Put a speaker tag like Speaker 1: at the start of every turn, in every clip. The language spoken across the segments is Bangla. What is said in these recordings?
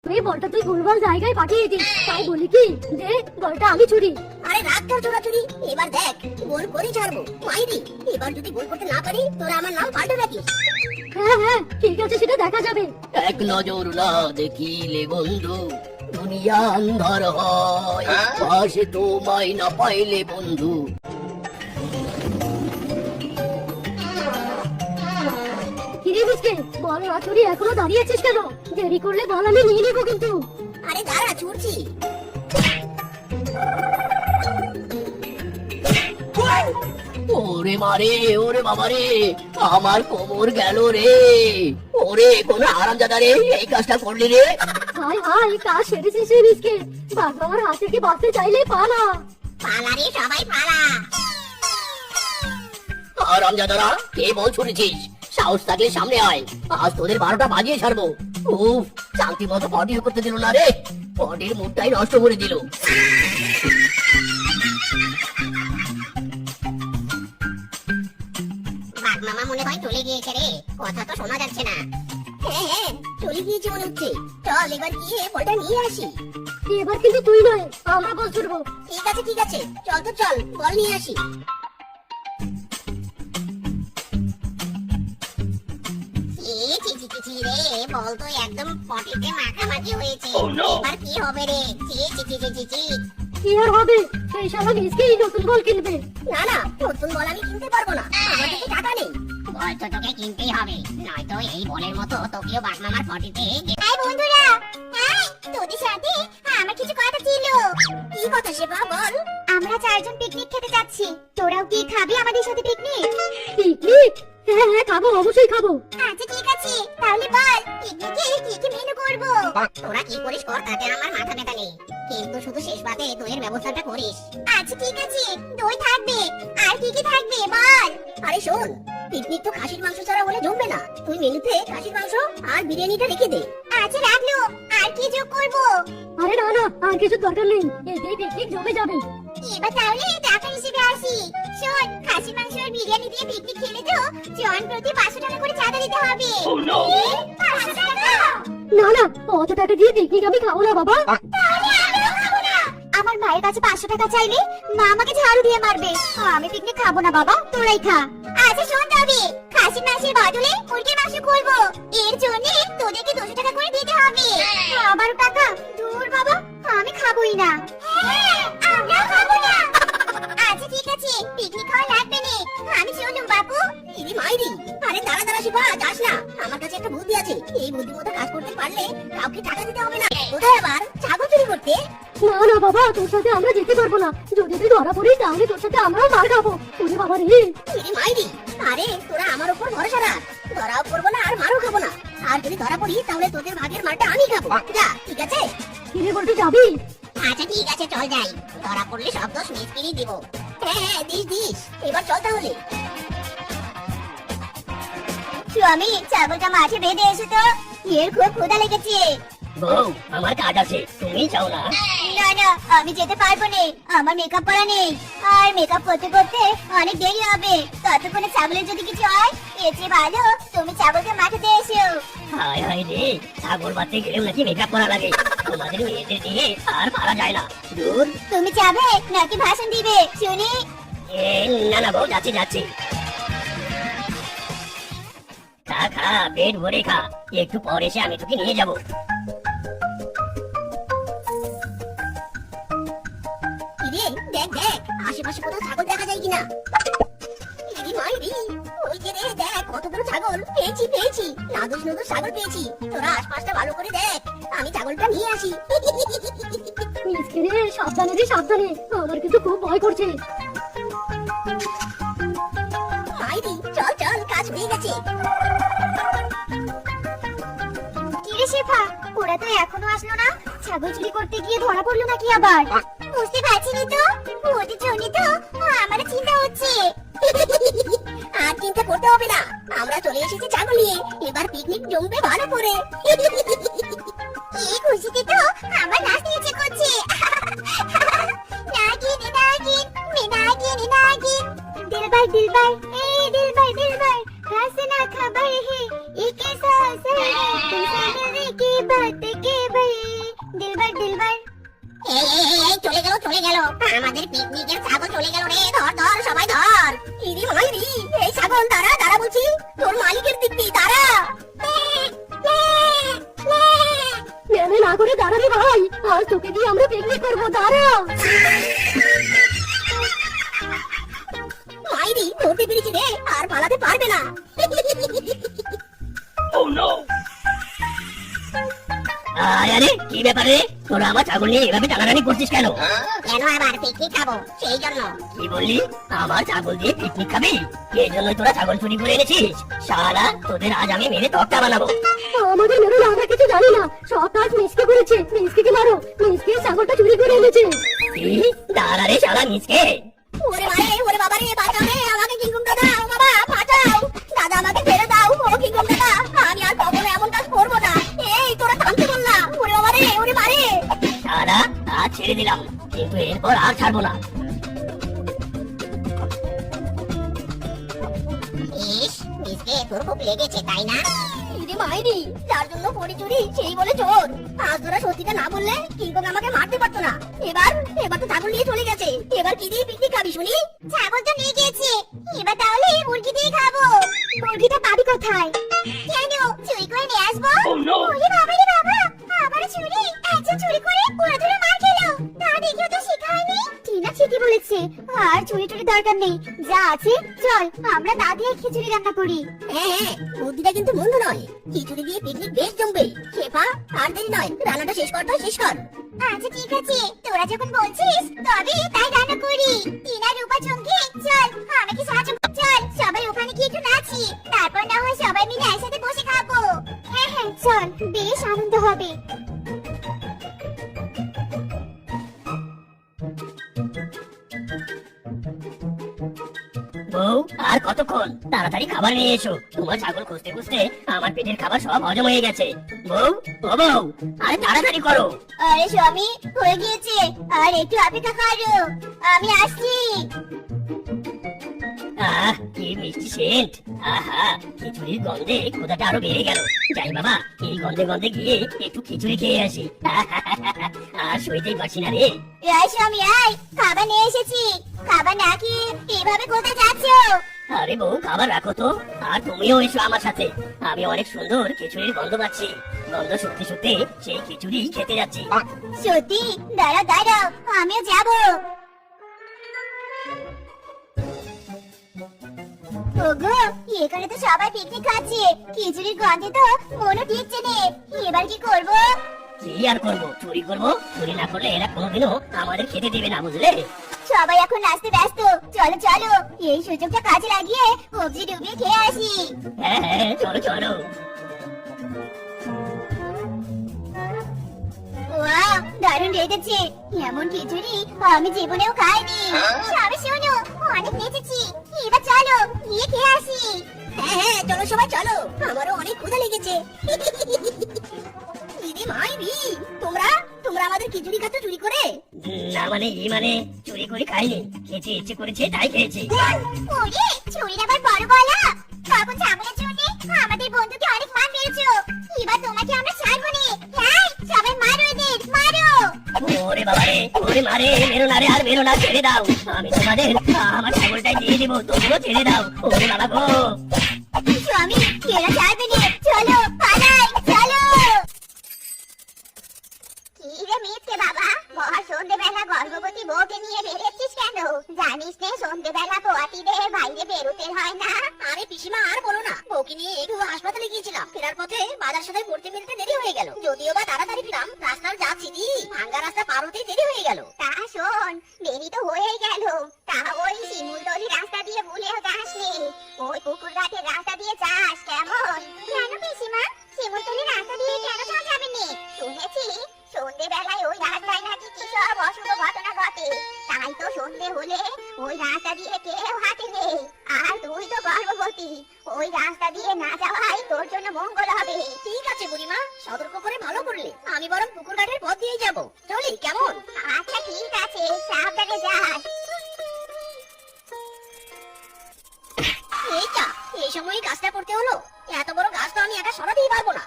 Speaker 1: এই বলটা তুই ভুলভাল জায়গায় পাঠিয়ে দিস, তাই বলি কি যে বলটা আমি চুরি।
Speaker 2: আরে রাত তোর চোরাচুরি, এবার দেখ গোল করে ছাড়বো মাইরি। এবার যদি গোল করতে না পারি তোরা আমার নাম পাল্টে রাখিস।
Speaker 1: হ্যাঁ হ্যাঁ ঠিক আছে, সেটা দেখা যাবে।
Speaker 3: এক নজর না দেখিলে বন্ধু দুনিয়া আন্ধার হয়, পাশে তোমায় না পাইলে বন্ধু।
Speaker 1: কিরে মিসকে, বল না চুরি এখনো দাঁড়িয়ে আছিস কেন? দেরি করলে বল, আমি নিয়ে নেবো কিন্তু।
Speaker 2: আরে দাঁড়া ছুটছি।
Speaker 3: ওরে মারে, ওরে বাবারে, আমার কোমর গেল রে। ওরে কোন আরামজাদা রে, এই কাজটা করলি রে।
Speaker 1: হাই হাই, কাজ সেরেছিস রে মিসকে। বাগমামার হাত থেকে বাঁচতে চাইলে পালা।
Speaker 2: পালা রে সবাই পালা।
Speaker 3: আরামজাদারা কে বল ছুটেছিস? সাহস থাকলে সামনে আয়, আজ তোদের 12টা বাজিয়ে ছাড়বো। উফ, শান্তি মতো পটিও করতে দিল না রে, পটির মুখটাই নষ্ট করে দিল।
Speaker 2: বাগমামা মনে হয় চলে গিয়েছে রে, কথা তো শোনা যাচ্ছে না। হ্যাঁ হ্যাঁ চলে গিয়েছে মনে হচ্ছে। চল এবার গিয়ে বলটা নিয়ে আসি।
Speaker 1: এবার কিন্তু তুই নয়, আমরা বল ছুটবো।
Speaker 2: ঠিক আছে ঠিক আছে, চল তো চল বল নিয়ে আসি। রে বল তো একদম পটিতে মাখামাখি হয়েছে। এবার কি হবে রে?
Speaker 1: কি আর হবে, সেই শালা মিসকেই নতুন বল কিনবে।
Speaker 2: না না, নতুন বল আমি কিনতে পারবো না, আমার কাছে টাকা নেই।
Speaker 4: বল তো তোকে কিনতেই হবে, নয়তো এই বলের মতো তোকেও বাগমামার পটিতে।
Speaker 2: এই বন্ধুরা, এই তোদের সাথে আমার কিছু কথা ছিল। কি কথা সেবা বল? আমরা 4 জন পিকনিক খেতে যাচ্ছি, তোরাও কি খাবি আমাদের সাথে পিকনিক?
Speaker 1: পিকনিক? হ্যাঁ হ্যাঁ খাবো, অবশ্যই খাবো।
Speaker 2: আচ্ছা ঠিক আছে, তাহলে বল পিকনিকে কি কি মেনু করব? তোরা কি করিস কর, তাতে আমার মাথা ব্যথা নেই, কিন্তু শুধু শেষ পাতে দইয়ের ব্যবস্থাটা করিস। আচ্ছা ঠিক আছে, দই থাকবে, আর কি কি থাকবে বল? আরে শোন, পিকনিক তো খাসির মাংস ছাড়া হলে জমবে না, তুই মেনুতে খাসির মাংস আর বিরিয়ানিটা রেখে দে। আচ্ছা রাখলো, আর কি যোগ করব?
Speaker 1: আরে না না, আর কিছু দরকার নেই, এতেই পিকনিক জমে যাবে।
Speaker 2: এবার তাহলে টাকা হিসেবে আসি। শোন, খাসি মাংস আর বিরিয়ানি দিয়ে পিকনিক খেলে তো জন প্রতি 500 টাকা করে চাঁদা দিতে হবে। 500 টাকা?
Speaker 1: না না, অত টাকা দিয়ে পিকনিক আমি খাবো না বাবা।
Speaker 2: তাহলে আমিও খাবো না। আমার মায়ের কাছে 500 টাকা চাইলে মা আমাকে ঝাড়ু দিয়ে মারবে। আমি পিকনিক খাবো না বাবা, তোরাই খা। আচ্ছা শোন তবে, খাসি মাংসের বদলে মুরগির মাংস করবো, এর জন্য তোদেরকে 200 টাকা করে দিতে হবে। আবারও টাকা? দূর বাবা, আমি খাবোই না। হ্যাঁ, আমরা খাবো না। আচ্ছা ঠিক আছে, পিকনিক খাওয়া লাগবে না, আমি চলুম বাপু। ইদি মাইরি, আরে দাঁড়া দাঁড়া শিবা, যাস না, আমার কাছে একটা বুদ্ধি আছে। এই বুদ্ধি মতো কাজ করতে পারলে কাউকে টাকা দিতে হবে না। কোথায় আবার ছাগল চুরি করতে?
Speaker 1: না না বাবা, তোর সাথে আমরা যেতে পারবো না, যদি তুই ধরা পড়িস তাহলে তোর সাথে আমরাও মার খাবো। ওরে বাবা রে।
Speaker 2: ইদি মাইরি, আরে তোরা আমার উপর ভরসা রাখ, ধরাও করবো না আর মারও খাবো না। আর যদি ধরা পড়ি তাহলে তোদের ভাগের মারটা আমি খাবো। যা, ঠিক আছে?
Speaker 1: কিরে বলতে যাবি?
Speaker 2: আচ্ছা ঠিক আছে, চল যাই, ধরা পড়লে সব দোষ মিসকিরই দিব। হ্যাঁ হ্যাঁ দিস দিস, এবার চল তাহলে। স্বামী, ছাগলটা মাঠে বেঁধে এসে তো, এর খুব ক্ষুধা লেগেছে।
Speaker 3: বউ, আমার কাজ আছে, তুমি যাও না।
Speaker 2: না না, আমি যেতে পারবো না, আমার মেকআপ করা নেই, আর মেকআপ করতে করতে অনেক দেরি হবে। ততক্ষণে ছাগলের যদি কিছু হয়, এর চেয়ে ভালো তুমি ছাগলকে মাঠে দিয়ে এসো।
Speaker 3: হায় হায় রে, ছাগল বাঁধতে গেলেও নাকি মেকআপ করা লাগে, তোমাদের মেয়েদের দিয়ে আর পারা যায় না। দূর।
Speaker 2: তুমি যাবে নাকি ভাষণ দিবে শুনি?
Speaker 3: না না বউ, যাচ্ছি যাচ্ছি। খা খা, পেট ভরে খা, একটু পরে এসে আমি তোকে নিয়ে যাবো।
Speaker 2: ইরে দেখ দেখ, আশেপাশে কোথাও ছাগল দেখা যায় কিনা। ইরি মাইরি, ওই যে রে দেখ কতগুলো ছাগল পেয়েছি পেয়েছি, নাদুস নাদুস ছাগল পেয়েছি। তোরা আশপাশটা ভালো করে দেখ, আমি ছাগলটা নিয়ে আসি।
Speaker 1: মিসকে রে, সাবধানে রে সাবধানে, আমার কিন্তু খুব ভয় করছে।
Speaker 2: মাইরি চল চল, কাজ হয়ে গেছে। কিরে শেফা, ওরা তো এখনো আসলো না, ছাগল চুরি করতে গিয়ে ধরা পড়লো নাকি আবার? বুঝতে পারছি না তো, ওদের জন্য তো আমার চিন্তা হচ্ছে। আর চিন্তা করতে হবে না, আমরা চলে এসেছি ছাগল নিয়ে, এবার পিকনিক জমবে ভালো করে। এই খুশিতে তো আমার নাচতে ইচ্ছে করছে। নাগিন নাগিন নাগিন নাগিন, দিলবার দিলবার, এই দিলবার দিলবার, हंसना खबर है एक सांस है, तुमसे मिलने की बात के भर দিলবার দিলবার।
Speaker 4: এই চলে গেল আমাদের পিকনিকের ছাগল চলে গেল রে, ধর ধর সবাই ধর।
Speaker 3: ইরি মাইরি, এই ছাগল দাঁড়া দাঁড়া বলছি, তোর মালিকের দিব্যি দাঁড়া।
Speaker 1: মেনে না করে দাঁড়াবে ভাই, আজ তোকে দিয়ে আমরা পিকনিক করবো, দাঁড়া।
Speaker 3: মাইরি ধরতে পেরেছি রে, আর পালাতে পারবে না। আরে কি ব্যাপার রে, তোরা আমার ছাগল নিয়ে এভাবে টানাটানি করছিস কেন?
Speaker 4: কেন আবার পিকনিক খাবো সেই জন্য।
Speaker 3: কি বললি? আমার ছাগল দিয়ে পিকনিক খাবি? এই জন্যই তোরা ছাগল চুরি করে এনেছিস? শালা তোদের আজ আমি মেরে তক্তা বানাবো।
Speaker 1: আমাদের মেরো না, আমরা কিছু জানি না, সব কাজ মিসকে করেছে। মিসকে মারো, মিসকে ছাগলটা চুরি করে এনেছে।
Speaker 3: কি? দাঁড়া রে শালা মিসকে। ওরে মারে, ওরে বাবা রে, বাঁচাও রে আমাকে, কিংকং দাদা, ও বাবা বাঁচাও, দাদা আমাকে ছেড়ে দাও, ও কিংকং দাদা, আমি আর কখনো এমন কাজ করবো না। এই তোরা থামতে বল না, ওরে বাবা রে, ওরে মারে। শালা আজ ছেড়ে দিলাম, কিন্তু এরপর আর ছাড়বো না।
Speaker 4: ইস মিসকে তোর খুব লেগেছে তাই না?
Speaker 3: ইরে মাইরি, যার জন্য পড়ি চুরি সেই বলে চোর। আজ তোরা সত্যিটা না বললে কিংকং আমাকে মারতে পারতো না। এবার তো ছাগল নিয়ে চলে গেছে, এবার কি দিয়ে পিকনিক খাবি শুনি?
Speaker 2: ছাগল তো নিয়ে গেছে, এবার তাহলে মুরগি দিয়ে খাবো। মুরগিটা পাবি কোথায়? কেন চুরি করে নিয়ে আসবো? ওরে বাবা রে বাবা, আবার চুরি! একজন চুরি করে ওরা ধরে মার খেলো, তা দেখেও তো শেখায়নি। টিনা ঠিকই বলেছে, আর চুরি টুরি দরকার নেই, যা আছে চল আমরা তা দিয়ে খিচুড়ি রান্না করি।
Speaker 3: হ্যাঁ, বুদ্ধিটা কিন্তু মন্দ নয়, খিচুড়ি দিয়ে পিকনিক বেশ জমবে। শেফা, আর দেরি নয়, রান্নাটা শেষ কর।
Speaker 2: আচ্ছা ঠিক আছে, তোরা যখন বলছিস তবে তাই রান্না করি। টিনা রূপা চমকে চল, আমাকে সাহায্য কর। চল সবাই ওখানে গিয়ে একটু নাচি, তারপর না হয় সবাই মিলে একসাথে বসে খাবো। হ্যাঁ হ্যাঁ চল, বেশ আনন্দ হবে।
Speaker 3: বউ, আর কতক্ষণ? তাড়াতাড়ি খাবার নিয়ে এসো, তোমার ছাগল খুঁজতে খুঁজতে আমার পেটের খাবার সব হজম হয়ে গেছে। বউ, ও বউ, আরে তাড়াতাড়ি করো।
Speaker 2: আরে স্বামী, হয়ে গিয়েছে, আর একটু অপেক্ষা করো, আমি আসছি।
Speaker 3: আহ, কি মিষ্টি সেন্ট! আহা, খিচুড়ির গন্ধে ক্ষুধাটা আরো বেড়ে গেল। যাই বাবা, এই গন্ধে গন্ধে গিয়ে একটু খিচুড়ি খেয়ে আসি। আর সইতেই পারছি না রে।
Speaker 2: এই স্বামী আয়, খাবার নিয়ে এসেছি। খাবার না খেয়ে এভাবে কোথায় যাচ্ছো?
Speaker 3: আরে বউ, খাবার রাখো তো, আর তুমিও এসো আমার সাথে। আমি অনেক সুন্দর খিচুড়ির গন্ধ পাচ্ছি, গন্ধ শুকতে শুকতে সেই খিচুড়ি খেতে যাচ্ছি।
Speaker 2: সত্যি? দাঁড়াও দাঁড়াও, আমিও যাবো। ওগো, এখানে তো সবাই পিকনিক খাচ্ছে, খিচুড়ির গন্ধে তো মনও ঠিকছে নে। এবার কি করবো?
Speaker 3: কি আর করবো, চুরি করবো। চুরি না করলে এরা কোনোদিনও আমাদের খেতে দিবে না, বুঝলে?
Speaker 2: সবাই এখন নাচতে ব্যস্ত, চলো চলো এই সুযোগটা কাজে লাগিয়ে সবজি ডুবিয়ে খেয়ে আসি।
Speaker 3: হ্যাঁ, চলো চলো।
Speaker 2: ওয়াও, দারুণ লেগেছে, এমন খিচুড়ি আমি জীবনেও খাইনি। সবাই শোনো, অনেক নেচেছি, এবার চলো গিয়ে খেয়ে আসি।
Speaker 3: হ্যাঁ, চলো সবাই চলো, আমারও অনেক ক্ষুধা লেগেছে। ইরে মাইরি, তোমরা আমাদের খিচুড়ি খাচ্ছ চুরি করে? না মানে চুরি করে খাইনি, খেতে ইচ্ছে করেছে তাই খেয়েছি।
Speaker 2: ওরে, চুরির আবার বড় গলা! তখন ছাগলের জন্য আমাদের বন্ধুকে অনেক মার মেরেছো, এবার তোমাকে আমরা ছাড়বো নে। এই, সবাই মারো এদের, মারো!
Speaker 3: ওরে বাবা রে, ওরে মারে, মেরো না রে, আর মেরো না, ছেড়ে দাও। আমি তোমাদের আমার ছাগলটাই দিয়ে দেবো, তোমরাও ছেড়ে দাও। ওরে বাবা গো!
Speaker 2: স্বামী, এরা ছাড়বে নে, চলো পালাই, চলো। কি রে মিথ্যে বাবা, মহা সন্ধ্যেবেলা গর্ভবতী বউকে নিয়ে বেরিয়েছিস কেন? জানিস নে সন্ধ্যেবেলা পোয়াতিদের বাইরে বেরোতে হয় না।
Speaker 3: আরে পিসিমা, আর বলো না, বউকে নিয়ে একটু হাসপাতালে গিয়েছিলাম, ফেরার পথে বাজার সাথে পড়তে ফেলতে দেরি হয়ে গেল। যদিও বা তাড়াতাড়ি ফিরাম, রাস্তার যা ছিটি, ভাঙ্গা রাস্তা পার হতেই দেরি হয়ে গেল।
Speaker 2: তা শোন, দেরি তো হয়েই গেল, তা ওই শিমুলতলি রাস্তা দিয়ে ভুলেও যাসনি, ওই পুকুর ঘাটের রাস্তা দিয়ে যাস কেমন? কেন পিসিমা, শিমুলতলি রাস্তা দিয়ে কেন যাওয়া যাবে নি? শুনেছি সন্ধ্যেবেলায় ওই রাস্তায় নাকি কি সব অশুভ ঘটনা ঘটে, তাই তো সন্ধ্যে হলে ওই রাস্তা দিয়ে কেউ হাঁটে নেই। আর তুই তো গর্ভবতী, ওই রাস্তা দিয়ে না যাওয়াই তোর জন্য মঙ্গল হবে।
Speaker 3: ঠিক আছে বুড়িমা, সতর্ক করে ভালো করলে। আমি বরং পুকুর ঘাটের পথ দিয়েই যাবো, চলি কেমন?
Speaker 2: আচ্ছা ঠিক আছে, সাবধানে যাস।
Speaker 3: এইটা এই সময় গাছটা করতে হলো, এত বড় গাছ তো আমি একা সরাতেই পারবো না।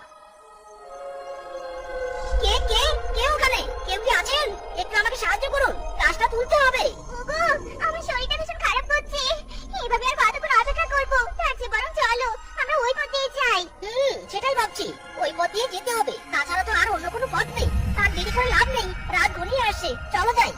Speaker 3: কে কে কে ওখানে? তুলতে হবে।
Speaker 2: ওগো আমার শরীরটা ভীষণ খারাপ করছে, এভাবে আর কতক্ষণ অপেক্ষা করবো? তার চেয়ে বরং চলো আমরা ওই পথ দিয়ে যাই।
Speaker 3: সেটাই ভাবছি, ওই পথ দিয়ে যেতে হবে, তাছাড়া তো আর অন্য কোনো পথ নেই। আর দেরি করে লাভ নেই, রাত ঘনিয়ে আসছে, চলো যাই।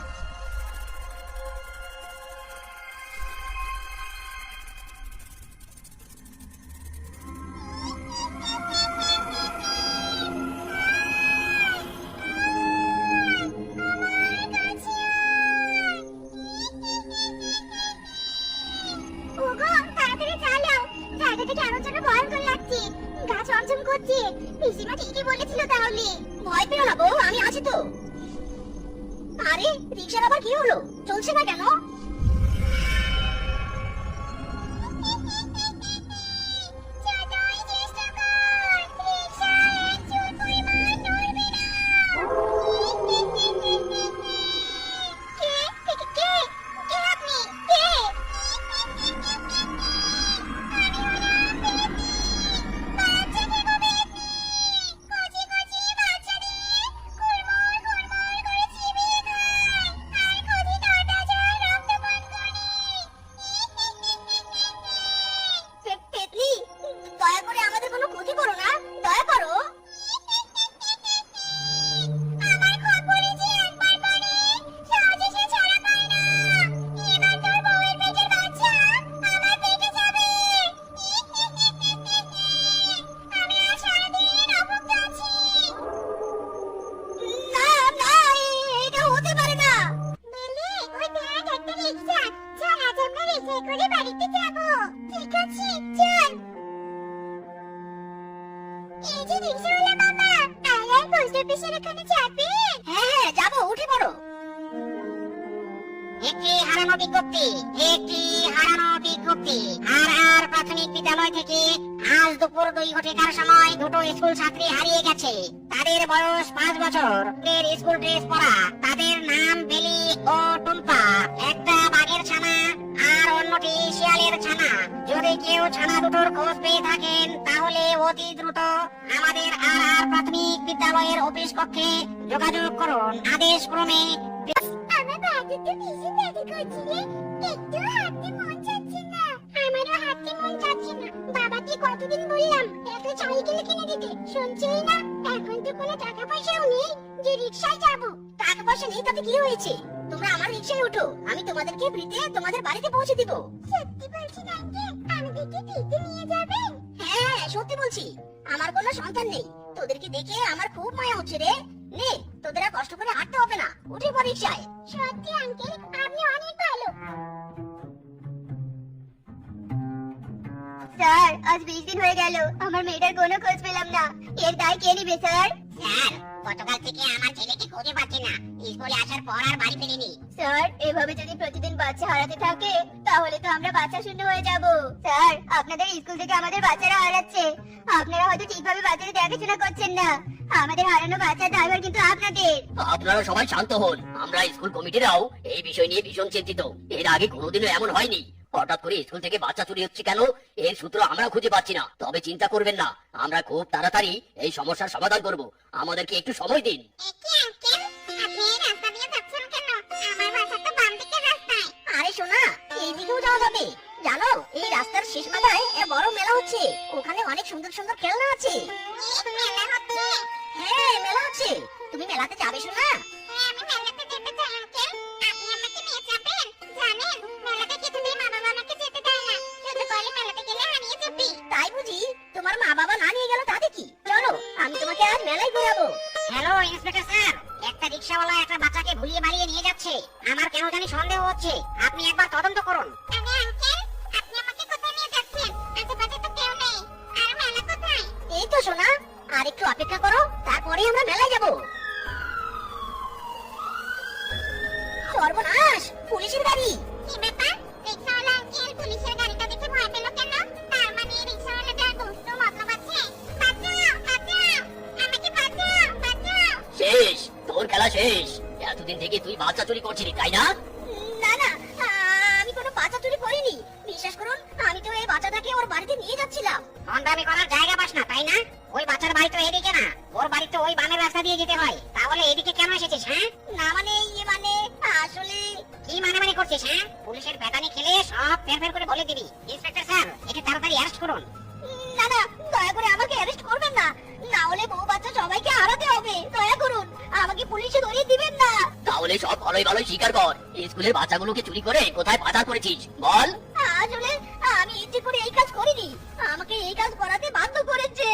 Speaker 2: ওগো তাড়াতাড়ি চালাও, জায়গাটা কেমন যেন ভয়ঙ্কর লাগছে, গা ছমছম করছে। পিসিমা ঠিকই বলেছিল তাহলে।
Speaker 3: ভয় পেও না বউ, আমি আছি তো। আরে রিকশার আবার কি হলো, চলছে না কেন?
Speaker 2: যতই চেষ্টা কর, রিকশা এক চুল পরিমাণ নড়বে না। কে কে কে কে কে আপনি? কে? আমি হলাম বেবি, বাচ্চা কে গো বেবি? কচি কচি বাচ্চাদের কুড়মুড় কুড়মুড় করে চিবিয়ে খায়, আর খুবই তরতাজা রক্ত পান করে।
Speaker 3: পেতনি, দয়া করে আমাদের কোনো ক্ষতি করো না, দয়া করো।
Speaker 2: আমার খপ্পরে যে একবার পড়ে, সহজে সে ছাড়া পায় না। এবার তোর বউয়ের পেটের বাচ্চা আমার পেটে যাবে। আমি আজ সারাদিন অভুক্ত আছি।
Speaker 3: না না, এটা হতে পারে না।
Speaker 2: মিলি, ওই দেখ একটা রিকশা। চল আজ আমরা রিকশায় করে বাড়িতে যাব। ঠিক আছে, চল। এই যে রিকশাওয়ালা বাবা, আয়ার পোস্ট অফিসের ওখানে যাবেন?
Speaker 3: হ্যাঁ যাবো, উঠে পড়ো।
Speaker 4: একটি হারানো বিজ্ঞপ্তি, একটি হারানো বিজ্ঞপ্তি। আর প্রাথমিক বিদ্যালয় থেকে আজ দুপুর 2:00 সময় দুটো স্কুল ছাত্রী হারিয়ে গেছে। তাদের বয়স 5 বছর, এর স্কুল ড্রেস পরা। তাদের নাম বেলি ও টুম্পা। একটা বাঘের ছানা আর অন্যটি শিয়ালের ছানা। যদি কেউ ছানা দুটোর খোঁজ পেয়ে থাকেন তাহলে অতি দ্রুত আমাদের আর প্রাথমিক বিদ্যালয়ের অফিস কক্ষে যোগাযোগ করুন। আদেশ ক্রমে।
Speaker 2: আমার বাড়িতে ভীষণ ব্যথা করছে রে, একটু হাঁটতে মন চাচ্ছে না। আমারও হাঁটতে মন চাচ্ছে না। বাবাকে কতদিন বললাম একটা সাইকেল কিনে দিতে, শুনছেই না। এখন তো কোনো টাকা পয়সাও নেই যে রিকশায় যাব।
Speaker 3: টাকা পয়সা নেই তাতে কি হয়েছে? তোমরা আমার রিকশায় ওঠো, আমি তোমাদেরকে ফ্রিতে তোমাদের বাড়িতে পৌঁছে দিব।
Speaker 2: সত্যি বলছি আঙ্কেল, আমাদেরকে দিতে নিয়ে যাবেন?
Speaker 3: হ্যাঁ সত্যি বলছি, আমার কোনো সন্তান নেই, তোদেরকে দেখে আমার খুব মায়া হচ্ছে রে। নে, তোদের আর কষ্ট করে হাঁটতে হবে না, উঠে পড় রিকশায়।
Speaker 2: সত্যি আঙ্কেল, আপনি অনেক ভালো। স্যার, আজ 20 দিন হয়ে গেল আমার মেয়েটার কোনো খোঁজ পেলাম না। এর দায় কে নিবে স্যার?
Speaker 4: স্যার, গতকাল থেকে আমার ছেলেকে খুঁজে পাচ্ছি না। স্কুলে আসার পর আর বাড়ি ফেরেনি।
Speaker 2: স্যার, এভাবে যদি প্রতিদিন বাচ্চা হারাতে থাকে তাহলে তো আমরা বাচ্চা শূন্য হয়ে যাব। স্যার, আপনাদের স্কুল থেকে আমাদের বাচ্চারা হারাচ্ছে। আপনারা হয়তো ঠিকভাবে বাচ্চাদের দেখাশোনা করছেন না। আমাদের হারানো বাচ্চার দায়ভার কিন্তু আপনাদের।
Speaker 5: আপনারা সবাই শান্ত হন। আমরা স্কুল কমিটিরাও এই বিষয় নিয়ে ভীষণ চিন্তিত। এর আগে কোনোদিনও এমন হয়নি। হঠাৎ করে স্কুল থেকে বাচ্চা চুরি হচ্ছে কেন, এর সূত্র আমরা খুঁজে পাচ্ছি না। তবে চিন্তা করবেন না, আমরা খুব তাড়াতাড়ি এই সমস্যার সমাধান করব। আমাদেরকে একটু সময় দিন।
Speaker 2: একি আঙ্কেল, আপনি এই রাস্তা দিয়ে যাচ্ছেন কেন? আমার বাসা তো বাম দিকের রাস্তায়।
Speaker 3: আরে সোনা, এই দিকেও যাওয়া যাবে। জানো, এই রাস্তার শেষ মাথায় বড় মেলা হচ্ছে, ওখানে অনেক সুন্দর সুন্দর খেলনা আছে।
Speaker 2: মেলা হচ্ছে?
Speaker 3: হ্যাঁ মেলা হচ্ছে, তুমি মেলাতে যাবে সোনা?
Speaker 2: হ্যাঁ, আমি মেলাতে যেতে চাই আঙ্কেল। আপনি আমাকে নিয়ে যাবেন? জানেন, মেলাতে কিছুতেই মা বাবা আমাকে যেতে দেয় না। শুধু বলে মেলাতে গেলে হারিয়ে যাবি।
Speaker 3: তাই বুঝি? তোমার মা বাবা না নিয়ে গেল তাতে কি? চলো, আমি তোমাকে আজ মেলায় ঘোরাবো।
Speaker 4: হ্যালো ইন্সপেক্টর স্যার, একটা রিকশাওয়ালা একটা বাচ্চাকে ভুলিয়ে বাড়িয়ে নিয়ে যাচ্ছে। আমার কেন জানি সন্দেহ হচ্ছে, আপনি একবার তদন্ত করুন।
Speaker 2: আরে আঙ্কেল, আপনি আমাকে কোথায় নিয়ে যাচ্ছেন? আশেপাশে তো কেউ নেই। আর মেলা কোথায়?
Speaker 3: এই তো সোনা, আর একটু অপেক্ষা করো, তারপরে আমরা মেলায় যাব। সর্বনাশ, পুলিশের গাড়ি।
Speaker 2: কি ব্যাপার? রিকশাওয়ালা আঙ্কেল পুলিশের গাড়িটা দেখে ভয় পেল কেন? তার মানে রিকশাওয়ালাটার দুষ্ট মতলব আছে। বাঁচাও, বাঁচাও, আমাকে বাঁচাও, বাঁচাও।
Speaker 5: শেষ, তোর খেলা শেষ। এতদিন থেকে তুই বাচ্চা চুরি করছিলি, তাই না?
Speaker 3: না না, আমি কোনো বাচ্চা চুরি করিনি। বিশ্বাস করুন, আমি তো এই বাচ্চাটাকে ওর বাড়িতে নিয়ে যাচ্ছিলাম।
Speaker 4: ফন্ডামি করার জায়গা পাস না, তাই না? ওই বাচ্চার বাড়ি তো এদিকে না, ওর বাড়ি তো ওই বামের রাস্তা দিয়ে যেতে হয়। তাহলে এদিকে কেন এসেছিস? হ্যাঁ,
Speaker 3: না মানে, ইয়ে মানে, আসলে
Speaker 4: বলে দিবি। ইন্সপেক্টর স্যার, একে তাড়াতাড়ি অ্যারেস্ট করুন।
Speaker 3: না না, দয়া করে আমাকে অ্যারেস্ট করবেন না, না হলে বউ বাচ্চা সবাইকে হারাতে হবে। দয়া করুন, আমাকে পুলিশে ধরিয়ে দিবেন না।
Speaker 5: তাহলে সব ভালোই ভালোই স্বীকার কর, স্কুলের বাচ্চাগুলোকে চুরি করে কোথায় পাচার করেছিস বল।
Speaker 3: আসলে আমি ইচ্ছে করে এই কাজ করিনি, আমাকে এই কাজ করাতে বাধ্য করেছে।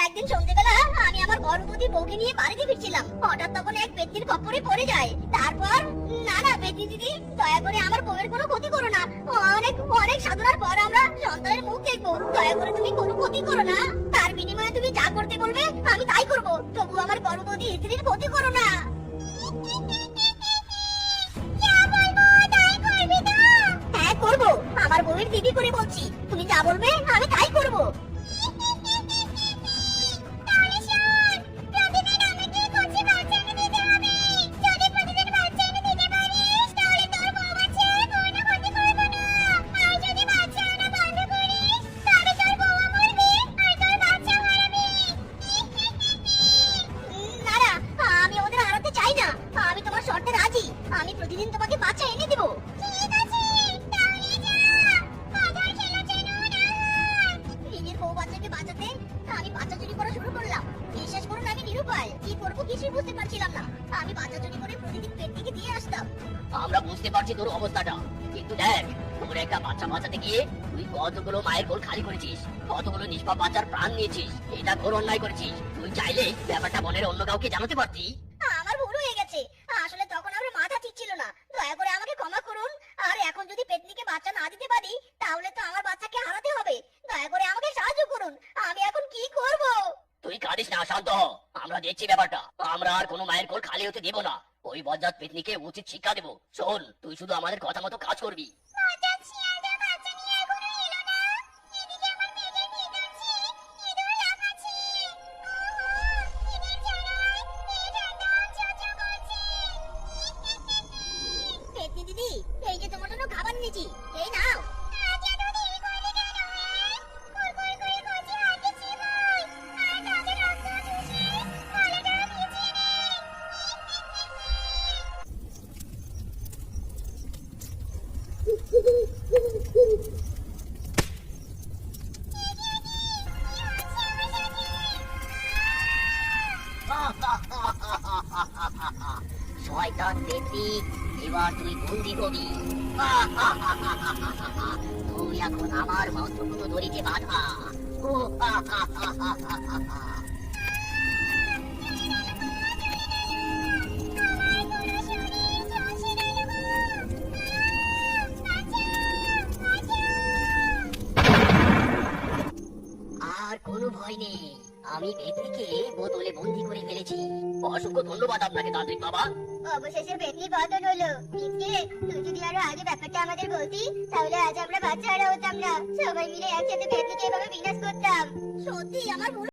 Speaker 3: একদিন সন্ধ্যেবেলা আমি আমার গর্ভবতী বউকে নিয়ে বাড়িতে ফিরছিলাম, হঠাৎ তখন এক ব্যক্তির খপ্পরে পড়ে যায়। তারপর না না ব্যক্তি দিদি, দয়া করে আমার বউয়ের কোনো ক্ষতি করো না, অনেক অনেক সাধনার পর আমরা সন্তানের মুখ দেখবো, দয়া করে তুমি কোনো ক্ষতি করো না। তার বিনিময়ে তুমি যা করতে বলবে আমি তাই করব, তবু আমার গর্ভবতী স্ত্রীর ক্ষতি করো না। হ্যাঁ করবো, আমার বউয়ের দিদি করে বলছি, তুমি যা বলবে আমি তাই করবো। না না, আমি ওদের হারাতে চাই না, আমি তোমার শর্তে রাজি, আমি প্রতিদিন তোমাকে বাচ্চা এনে দেবো। নিজের বউ বাচ্চাকে বাঁচাতে আমি বাচ্চা চুরি করা শুরু করলাম। বিশ্বাস করুন আমি নিরুপায়, কি করবো কিছুই বুঝতে পারছিলাম না। আমি বাচ্চা চুরি করে প্রতিদিন পেট থেকে দিয়ে আসতাম।
Speaker 5: আমরা বুঝতে পারছি তোর অবস্থাটা, কিন্তু দেখ, তোর একটা বাচ্চা বাঁচাতে গিয়ে তুই কতগুলো মায়ের কোল খালি করেছিস, কতগুলো নিষ্পাপ বাচ্চার প্রাণ নিয়েছিস, এটা ঘোর অন্যায় করেছিস। তুই চাইলে ব্যাপারটা বনের অন্য কাউকে জানাতে পারতি।
Speaker 3: আমার ভুল হয়ে গেছে, আসলে তখন আমার মাথা ঠিক ছিল না, দয়া করে আমাকে ক্ষমা করুন। আর এখন যদি পেতনিকে বাচ্চা না দিতে পারি তাহলে তো আমার বাচ্চাকে হারাতে হবে, দয়া করে আমাকে সাহায্য করুন। আমি এখন কি করব?
Speaker 5: তুই কাঁদিস না, শান্ত হ, আমরা দেখছি ব্যাপারটা। আমরা আর কোনো মায়ের কোল খালি হতে দেব না, ওই বজ্জাত পেতনিকে উচিত শিক্ষা দেবো। শোন, তুই শুধু আমাদের কথা মতো কাজ করবি।
Speaker 3: পেতনি দিদি, এই যে তোমার জন্য খাবার নিয়েছি, এই নাও।
Speaker 5: শয়তান পেতনি, এবার তুই বন্দি হবি। তুই এখন আমার মন্ত্রপুত দড়িতে বাঁধা। আর কোনো ভয় নেই, আমি পেতনিকে বোতলে বন্দি করে ফেলেছি। অসংখ্য ধন্যবাদ আপনাকে তান্ত্রিক বাবা।
Speaker 2: অবশেষে পেতনি বদল হলো। মিসকে, তুই যদি আরো আগে ব্যাপারটা আমাদের বলতি তাহলে আজ আমরা বাচ্চা হারা হতাম না, সবাই মিলে একসাথে পেতনিকে এভাবে বিনাশ করতাম।
Speaker 3: সত্যি আমার ভুল